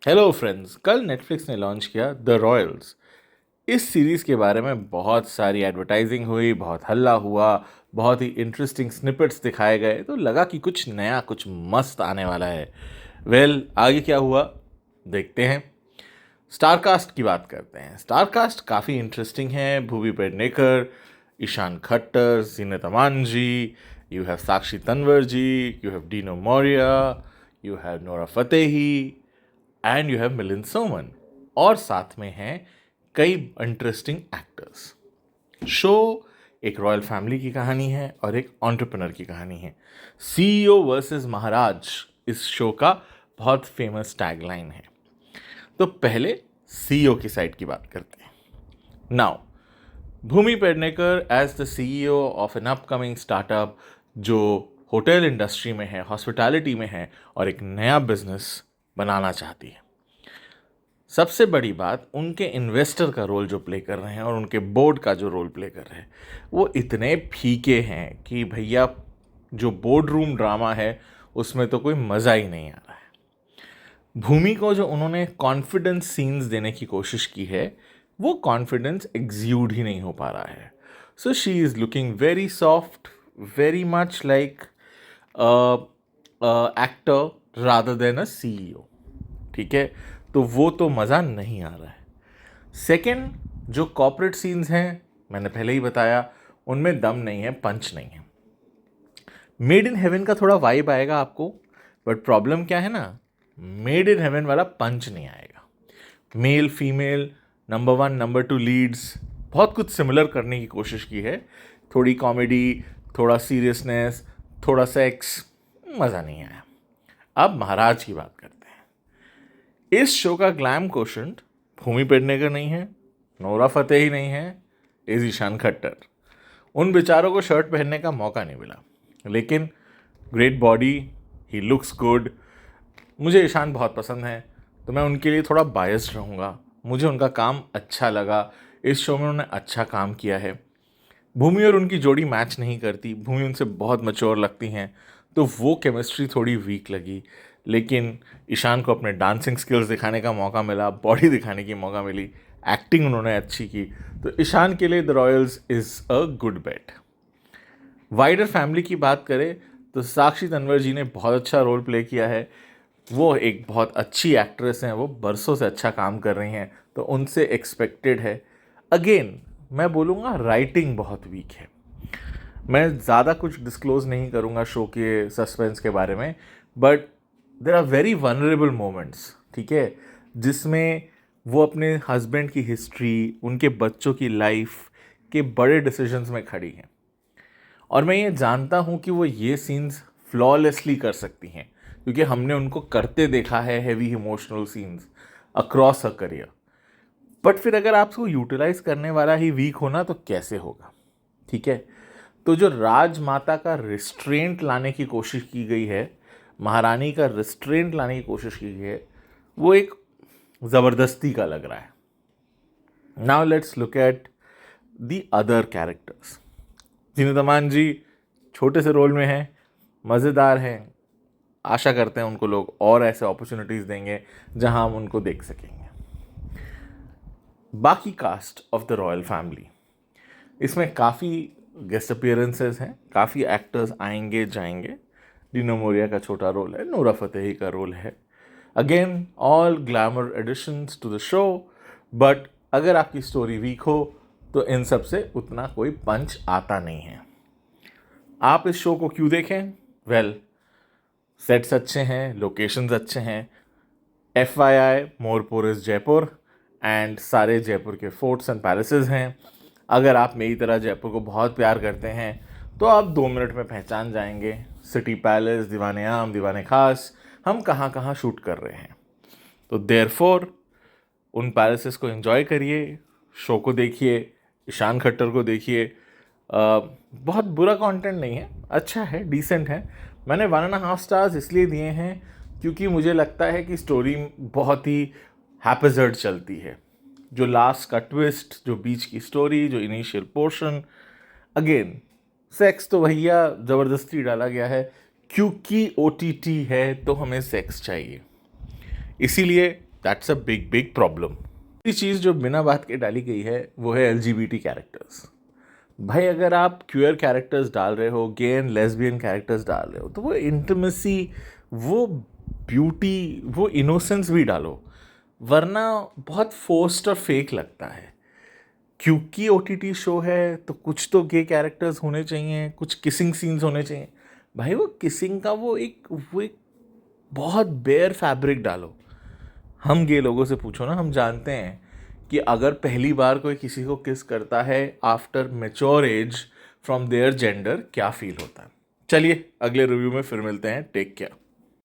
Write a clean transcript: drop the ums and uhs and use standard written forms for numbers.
Hello friends, कल Netflix ने launch किया द रॉयल्स। इस सीरीज़ के बारे में बहुत सारी एडवर्टाइजिंग हुई, बहुत हल्ला हुआ, बहुत ही इंटरेस्टिंग स्निपेट्स दिखाए गए, तो लगा कि कुछ नया, कुछ मस्त आने वाला है। आगे क्या हुआ देखते हैं। स्टारकास्ट की बात करते हैं। स्टारकास्ट काफ़ी इंटरेस्टिंग है। Bhumi Pednekar, Ishaan Khatter, Zeenat Aman ji, you have Sakshi Tanwar ji, you have Dino Morea, you have Nora Fatehi and you have Milind Soman, और साथ में हैं कई इंटरेस्टिंग एक्टर्स। शो एक रॉयल फैमिली की कहानी है और एक एंटरप्रेन्योर की कहानी है। सीईओ वर्सेस महाराज इस शो का बहुत फेमस टैगलाइन है। तो पहले सीईओ की साइड की बात करते हैं। Now, Bhumi Pednekar as the CEO of an upcoming startup जो होटल इंडस्ट्री में है, हॉस्पिटैलिटी में है और एक नया बिजनेस बनाना चाहती है। सबसे बड़ी बात, उनके इन्वेस्टर का रोल जो प्ले कर रहे हैं और उनके बोर्ड का जो रोल प्ले कर रहे हैं वो इतने फीके हैं कि भैया, जो बोर्ड रूम ड्रामा है उसमें तो कोई मज़ा ही नहीं आ रहा है। भूमि को जो उन्होंने कॉन्फिडेंस सीन्स देने की कोशिश की है, वो कॉन्फिडेंस एग्ज्यूड ही नहीं हो पा रहा है। So she is looking very soft, very much like actor rather than a CEO. ठीक है, तो वो तो मज़ा नहीं आ रहा है। सेकेंड, जो कॉर्पोरेट सीन्स हैं, मैंने पहले ही बताया, उनमें दम नहीं है, पंच नहीं है। मेड इन हेवन का थोड़ा वाइब आएगा आपको, बट प्रॉब्लम क्या है ना, मेड इन हेवन वाला पंच नहीं आएगा। Male female, number one number two leads, बहुत कुछ सिमिलर करने की कोशिश की है। थोड़ी कॉमेडी, थोड़ा सीरियसनेस, थोड़ा सेक्स, मज़ा नहीं आया। अब महाराज की बात करते हैं। इस शो का ग्लैम कोशंट भूमि पेडनेकर नहीं है, नोरा फतेही नहीं है, इज ईशान खट्टर। उन बेचारों को शर्ट पहनने का मौका नहीं मिला, लेकिन great body, he looks good. मुझे ईशान बहुत पसंद है, तो मैं उनके लिए थोड़ा बायस्ड रहूँगा। मुझे उनका काम अच्छा लगा, इस शो में उन्होंने अच्छा काम किया है। भूमि और उनकी जोड़ी मैच नहीं करती, भूमि उनसे बहुत मैच्योर लगती हैं, तो वो केमिस्ट्री थोड़ी वीक लगी। लेकिन ईशान को अपने डांसिंग स्किल्स दिखाने का मौका मिला, बॉडी दिखाने की मौका मिली, एक्टिंग उन्होंने अच्छी की, तो ईशान के लिए the Royals is a good bet. Wider family की बात करें तो साक्षी तन्वर जी ने बहुत अच्छा रोल प्ले किया है। वो एक बहुत अच्छी एक्ट्रेस हैं, वो बरसों से अच्छा काम कर रही हैं, तो उनसे एक्सपेक्टेड है। अगेन मैं बोलूँगा राइटिंग बहुत वीक है। मैं ज़्यादा कुछ डिस्क्लोज नहीं करूँगा शो के सस्पेंस के बारे में, but there are very vulnerable moments, ठीक है, जिसमें वो अपने हस्बैंड की हिस्ट्री, उनके बच्चों की लाइफ के बड़े डिसीजंस में खड़ी हैं। और मैं ये जानता हूँ कि वो ये सीन्स फ्लॉलेसली कर सकती हैं, क्योंकि हमने उनको करते देखा है heavy emotional scenes across a career. But फिर अगर आप उसको यूटिलाइज करने वाला ही वीक हो ना, तो कैसे होगा। ठीक है, तो जो राजमाता का रिस्ट्रेंट लाने की कोशिश की गई है, महारानी का रिस्ट्रेंट लाने की कोशिश की गई है, वो एक ज़बरदस्ती का लग रहा है। Now let's look at the other characters. Zeenat Aman ji छोटे से रोल में हैं, मज़ेदार हैं। आशा करते हैं उनको लोग और ऐसे अपॉर्चुनिटीज़ देंगे जहां हम उनको देख सकेंगे। बाकी cast of the royal family, इसमें काफ़ी गेस्ट अपीयरेंसेस हैं, काफ़ी एक्टर्स आएंगे जाएंगे। डीनो मोरिया का छोटा रोल है, नूरा फतेही का रोल है। Again all glamour additions to the show, but अगर आपकी स्टोरी वीक हो तो इन सब से उतना कोई पंच आता नहीं है। आप इस शो को क्यों देखें? वेल, सेट्स अच्छे हैं, लोकेशंस अच्छे हैं। FYI, Morpur is Jaipur and सारे जयपुर के फोर्ट्स एंड पैलेसेस हैं। अगर आप मेरी तरह जयपुर को बहुत प्यार करते हैं तो आप 2 मिनट में पहचान जाएंगे सिटी पैलेस, दीवाने आम, दीवाने खास, हम कहाँ कहाँ शूट कर रहे हैं। तो देयरफॉर उन पैलेसेस को एंजॉय करिए, शो को देखिए, ईशान खट्टर को देखिए। बहुत बुरा कंटेंट नहीं है, अच्छा है, डिसेंट है। मैंने 1.5 स्टार्स इसलिए दिए हैं क्योंकि मुझे लगता है कि स्टोरी बहुत ही हैपेजर्ड चलती है। जो लास्ट का ट्विस्ट, जो बीच की स्टोरी, जो इनिशियल पोर्शन, अगेन सेक्स तो भैया ज़बरदस्ती डाला गया है, क्योंकि OTT है तो हमें सेक्स चाहिए, इसीलिए that's a big big problem. तीसरी चीज़ जो बिना बात के डाली गई है वो है LGBT कैरेक्टर्स। भाई अगर आप क्यूअर कैरेक्टर्स डाल रहे हो, गे एंड लेस्बियन कैरेक्टर्स डाल रहे हो, तो वो इंटीमेसी, वो ब्यूटी, वो इनोसेंस भी डालो, वरना बहुत फोर्स्ड और फेक लगता है। क्योंकि OTT शो है तो कुछ तो गे कैरेक्टर्स होने चाहिए, कुछ किसिंग सीन्स होने चाहिए। भाई वो किसिंग का वो एक बहुत बेयर फैब्रिक डालो। हम गे लोगों से पूछो ना, हम जानते हैं कि अगर पहली बार कोई किसी को किस करता है after mature age from their gender, क्या फील होता है। चलिए अगले रिव्यू में फिर मिलते हैं। Take care.